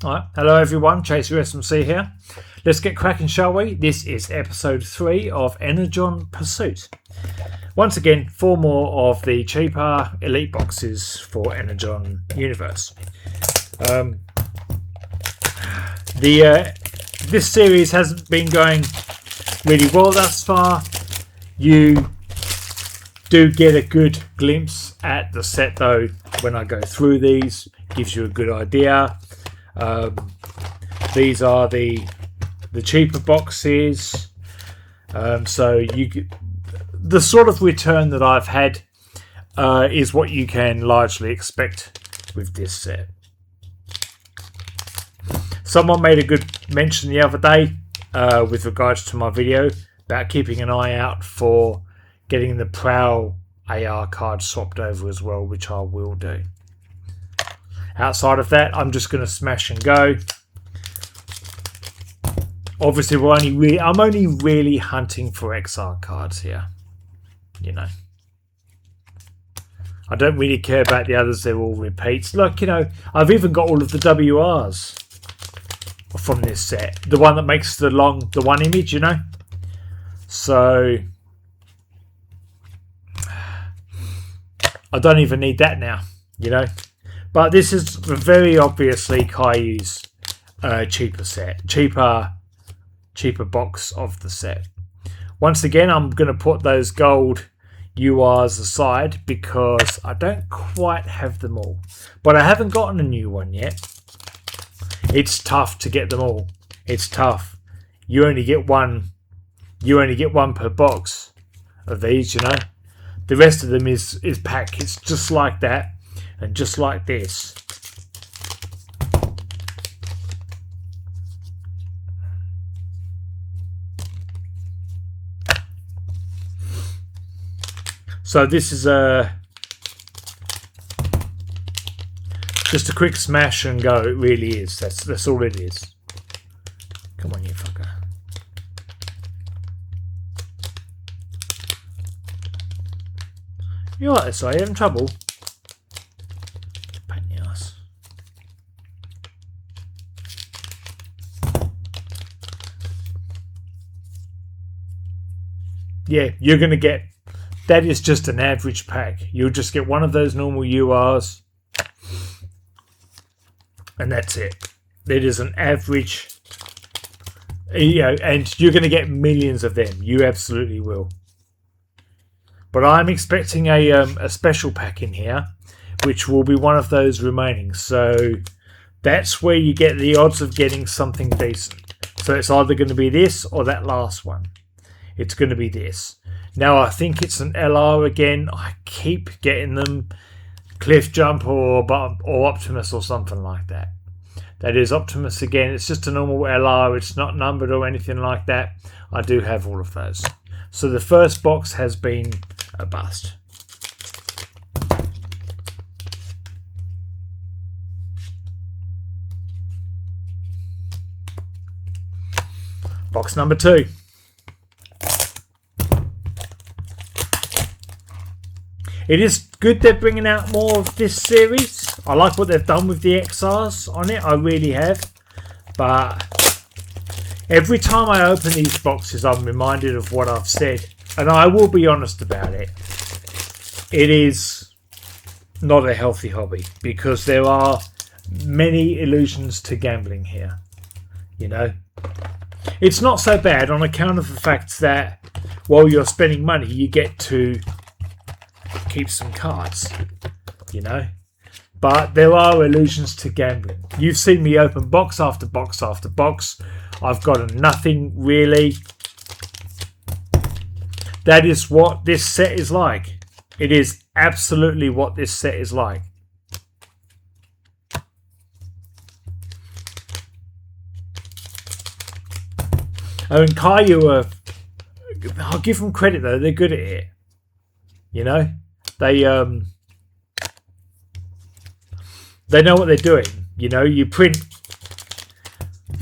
Alright, hello everyone, Chaser SMC here. Let's get cracking, shall we? This is episode 3 of Energon Pursuit. Once again, 4 more of the cheaper Elite boxes for Energon Universe. This series hasn't been going really well thus far. You do get a good glimpse at the set though when I go through these. Gives you a good idea. These are the cheaper boxes, so the sort of return that I've had is what you can largely expect with this set. Someone made a good mention the other day with regards to my video about keeping an eye out for getting the Prowl AR card swapped over as well, which I will do. Outside of that, I'm just going to smash and go. Obviously, I'm only really hunting for XR cards here. You know, I don't really care about the others. They're all repeats. Look, you know, I've even got all of the WRs from this set. The one that makes the one image, you know. So I don't even need that now, you know. But this is very obviously Kayou's cheaper box of the set. Once again, I'm going to put those gold URs aside because I don't quite have them all. But I haven't gotten a new one yet. It's tough to get them all. It's tough. You only get one per box of these, you know. The rest of them is pack. It's just like that. And just like this. So this is just a quick smash and go. It really is. That's all it is. Come on, you fucker. You alright this way? You having trouble? Yeah, you're going to get... That is just an average pack. You'll just get one of those normal URs. And that's it. It is an average... You know, and you're going to get millions of them. You absolutely will. But I'm expecting a special pack in here, which will be one of those remaining. So that's where you get the odds of getting something decent. So it's either going to be this or that last one. It's going to be this. Now I think it's an LR again. I keep getting them Cliff Jump or Optimus or something like that. That is Optimus again. It's just a normal LR. It's not numbered or anything like that. I do have all of those. So the first box has been a bust. Box number 2. It is good they're bringing out more of this series. I like what they've done with the XRs on it. I really have. But every time I open these boxes, I'm reminded of what I've said. And I will be honest about it. It is not a healthy hobby. Because there are many illusions to gambling here. You know. It's not so bad on account of the fact that while you're spending money, you get to keep some cards, you know. But there are illusions to gambling. You've seen me open box after box after box. I've got nothing really. That is what this set is like. It is absolutely what this set is like. Oh, and Kayou I'll give them credit though. They're good at it. You know, they know what they're doing. You know, you print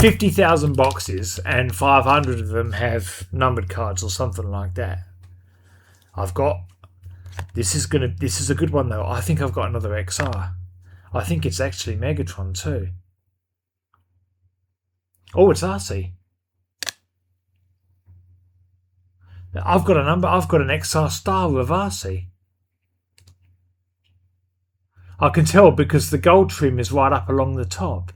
50,000 boxes and 500 of them have numbered cards or something like that. I've got this is a good one though. I think I've got another XR. I think it's actually Megatron too. Oh, it's RC. I've got a number. I've got an XR star with RC. I can tell because the gold trim is right up along the top.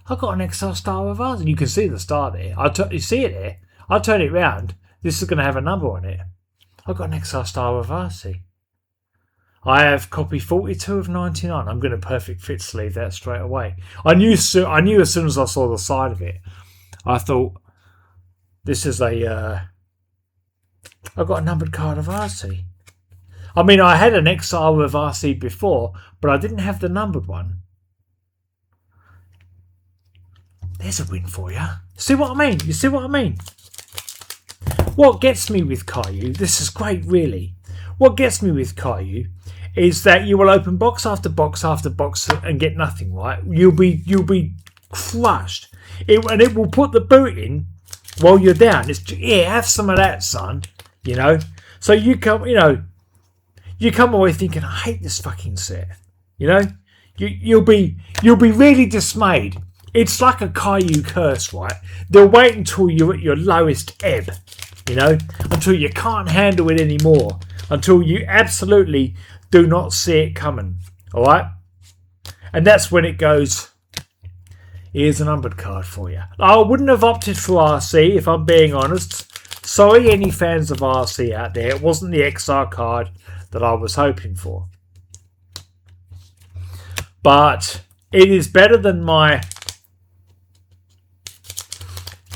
I've got an XR star with RC. You can see the star there. You see it there. I'll turn it round. This is going to have a number on it. I've got an XR star with RC. I have copy 42 of 99. I'm going to perfect fit sleeve that straight away. I knew as soon as I saw the side of it. I thought, this is a... I've got a numbered card of RC. I mean, I had an XR with RC before, but I didn't have the numbered one. There's a win for you. See what I mean? You see what I mean? What gets me with Kayou, this is great really. What gets me with Kayou is that you will open box after box after box and get nothing, right? You'll be crushed. And it will put the boot in while you're down. It's, yeah, have some of that, son. You know? So you come away thinking, I hate this fucking set. You know? You'll be really dismayed. It's like a Kayou curse, right? They'll wait until you're at your lowest ebb, you know, until you can't handle it anymore, until you absolutely do not see it coming, all right? And that's when it goes, here's a numbered card for you. I wouldn't have opted for RC, if I'm being honest. Sorry, any fans of RC out there. It wasn't the XR card that I was hoping for. But it is better than my...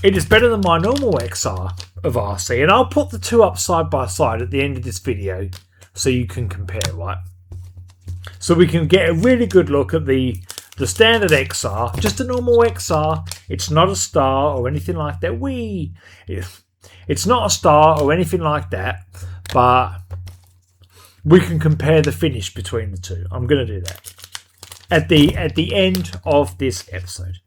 It is better than my normal XR of RC, and I'll put the two up side by side at the end of this video so you can compare, right? So we can get a really good look at the standard XR, just a normal XR. It's not a star or anything like that. It's not a star or anything like that, but we can compare the finish between the two. I'm going to do that at the end of this episode.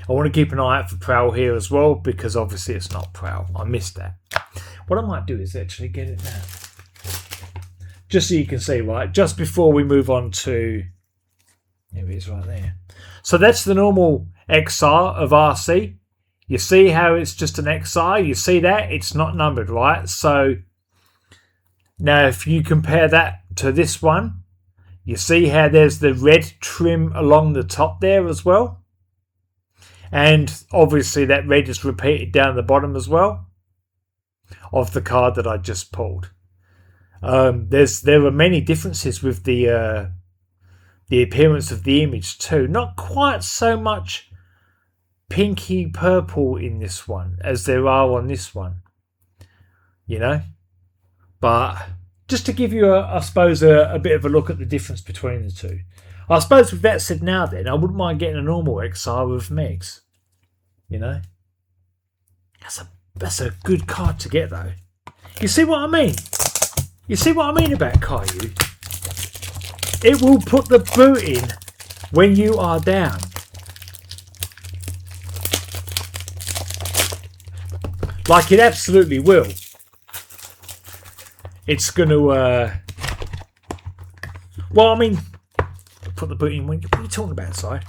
I want to keep an eye out for Prowl here as well, because obviously it's not Prowl. I missed that. What I might do is actually get it now. Just so you can see, right? Just before we move on to... There it is right there. So that's the normal XR of RC. You see how it's just an XR? You see that? It's not numbered, right? So now if you compare that to this one, you see how there's the red trim along the top there as well? And obviously that red is repeated down the bottom as well of the card that I just pulled. There are many differences with the appearance of the image too. Not quite so much pinky purple in this one as there are on this one, you know. But just to give you, I suppose, a bit of a look at the difference between the two. I suppose with that said now then, I wouldn't mind getting a normal XR with Megs. You know? That's a good card to get though. You see what I mean? You see what I mean about Kayou? It will put the boot in when you are down. Like it absolutely will. It's going to... well, I mean... Put the boot in when... What are you talking about, Si?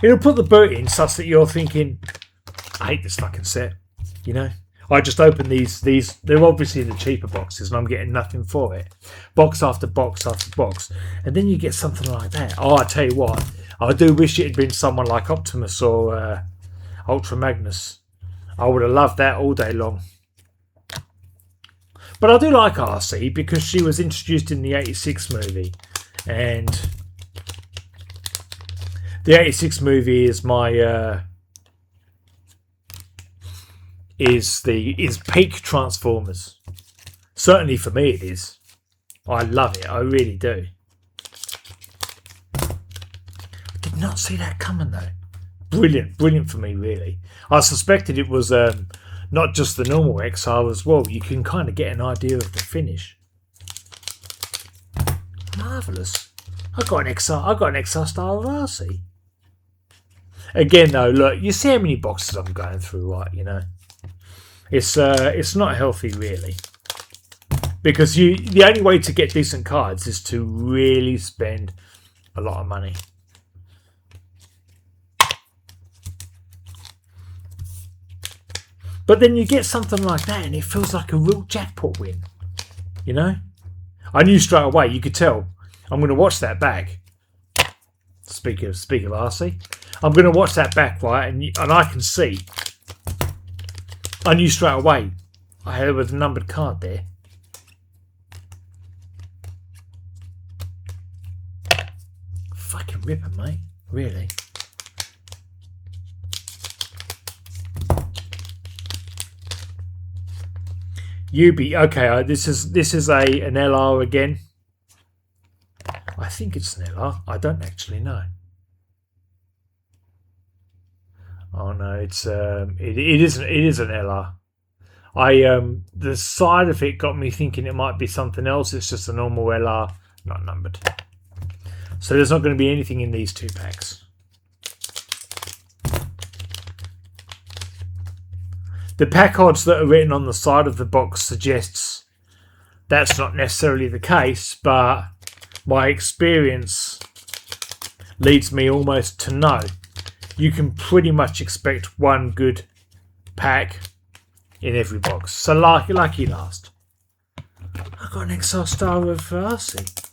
It'll put the boot in such that you're thinking, I hate this fucking set. You know? I just opened these. They're obviously the cheaper boxes and I'm getting nothing for it. Box after box after box. And then you get something like that. Oh, I tell you what. I do wish it had been someone like Optimus or Ultra Magnus. I would have loved that all day long. But I do like RC because she was introduced in the 86 movie. And the 86 movie is my... is peak Transformers. Certainly for me it is. I love it. I really do. I did not see that coming though. Brilliant. Brilliant for me, really. I suspected it was not just the normal XR as well. You can kind of get an idea of the finish. Marvellous. I got an XR style of RC. Again though, look, you see how many boxes I'm going through, right, you know. It's not healthy really. Because the only way to get decent cards is to really spend a lot of money. But then you get something like that and it feels like a real jackpot win. You know? I knew straight away, you could tell. I'm going to watch that back. Speak of RC. I'm going to watch that back, right? And I can see. I knew straight away. I had it with a numbered card there. Fucking ripper, mate. Really. Okay, this is an LR again. I think it's an LR. I don't actually know. Oh no, it is an LR. The side of it got me thinking it might be something else. It's just a normal LR, not numbered. So there's not going to be anything in these 2 packs. The pack odds that are written on the side of the box suggests that's not necessarily the case, but my experience leads me almost to know you can pretty much expect 1 good pack in every box. So lucky last. I got an XR Star of RC.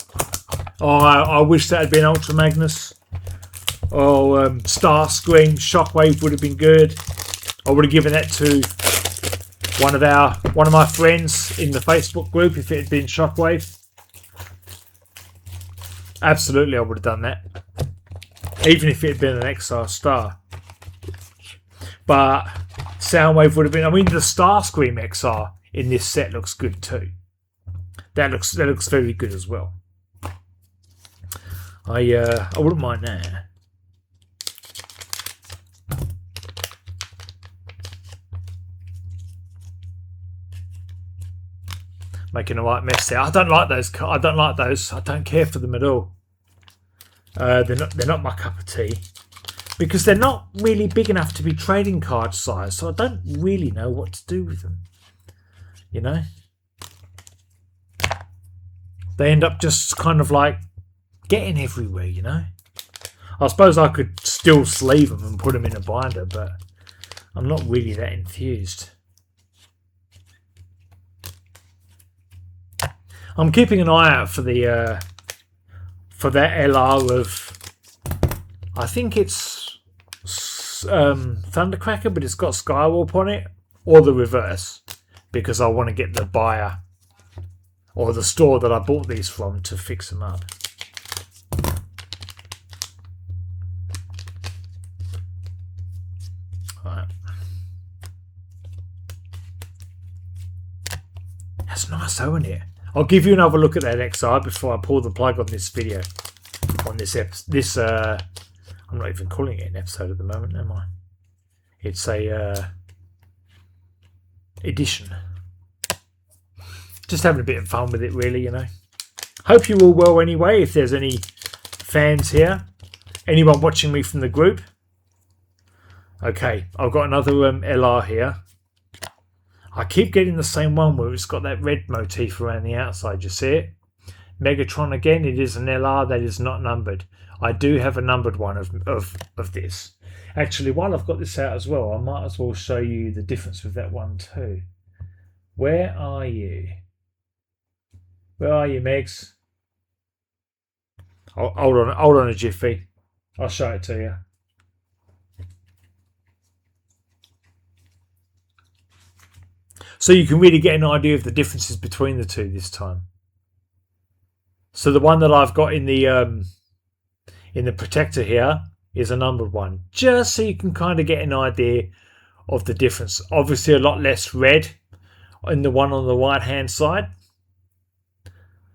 Oh, I wish that had been Ultra Magnus. Oh, Starscream, Shockwave would have been good. I would have given that to one of my friends in the Facebook group if it had been Shockwave. Absolutely, I would have done that. Even if it had been an XR Star. But Soundwave would have been. I mean, the Starscream XR in this set looks good too. That looks very good as well. I wouldn't mind that. Making a right mess there. I don't like those. I don't like those. I don't care for them at all. They're not my cup of tea because they're not really big enough to be trading card size. So I don't really know what to do with them. You know, they end up just kind of like getting everywhere. You know, I suppose I could still sleeve them and put them in a binder, but I'm not really that enthused. I'm keeping an eye out for the for that LR of, I think it's Thundercracker, but it's got Skywarp on it, or the reverse, because I want to get the buyer or the store that I bought these from to fix them up. Right. That's nice, isn't it? I'll give you another look at that XR before I pull the plug on this video. On this episode. I'm not even calling it an episode at the moment, am I? It's a edition. Just having a bit of fun with it, really, you know. Hope you're all well anyway. If there's any fans here, anyone watching me from the group. Okay, I've got another LR here. I keep getting the same one where it's got that red motif around the outside. You see it? Megatron again. It is an LR that is not numbered. I do have a numbered one of this. Actually, while I've got this out as well, I might as well show you the difference with that one too. Where are you? Where are you, Megs? Oh, hold on a jiffy. I'll show it to you. So you can really get an idea of the differences between the two this time. So the one that I've got in the protector here is a numbered one, just so you can kind of get an idea of the difference. Obviously, a lot less red in the one on the right hand side.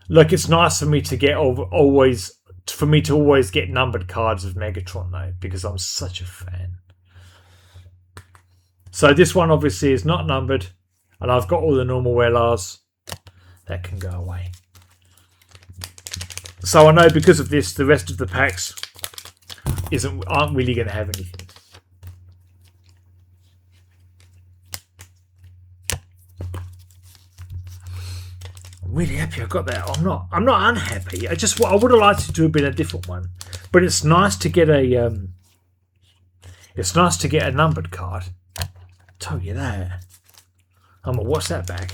Look, it's nice for me to get always get numbered cards of Megatron though, because I'm such a fan. So this one obviously is not numbered. And I've got all the normal LRs. That can go away. So I know because of this, the rest of the packs aren't really going to have anything. I'm really happy I got that. I'm not unhappy. I would have liked it to have been a different one. But it's nice to get a numbered card. I'll tell you that. What's that bag?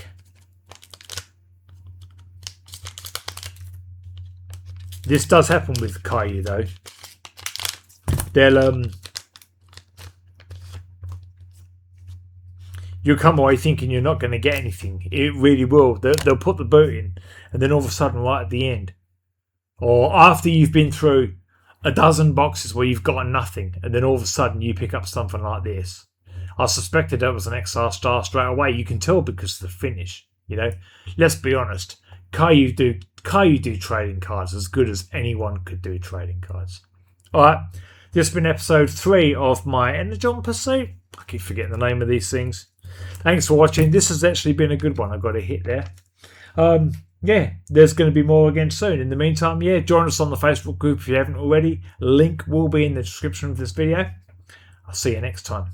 This does happen with Kayou though. They'll you'll come away thinking you're not going to get anything. It really will. They'll put the boot in, and then all of a sudden, right at the end, or after you've been through a dozen boxes where you've got nothing, and then all of a sudden you pick up something like this. I suspected that was an XR star straight away. You can tell because of the finish. You know, let's be honest. Kayou do trading cards as good as anyone could do trading cards. All right, this has been episode 3 of my Energon Pursuit. I keep forgetting the name of these things. Thanks for watching. This has actually been a good one. I got a hit there. Yeah, there's going to be more again soon. In the meantime, yeah, join us on the Facebook group if you haven't already. Link will be in the description of this video. I'll see you next time.